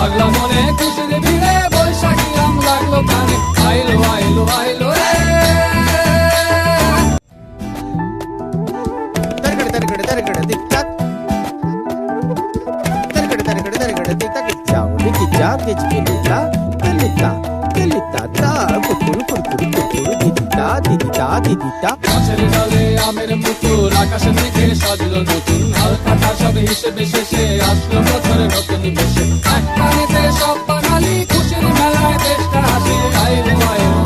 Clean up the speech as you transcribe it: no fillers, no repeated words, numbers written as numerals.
পাগলা মনে খুশির ভিড়ে বৈশাখী আম লাগলো কানে আইলো আইলো আইলো রে গাছের ডালে আমের মুকুল আকাশে মেঘে সাজলো নতুন হালকা সব হিসেবে শেষে আসলো বছরের নতুন বেশে এক পানিতে সব বাঙালি খুশির মেলায় দেশটা হাসি আইলো আইলো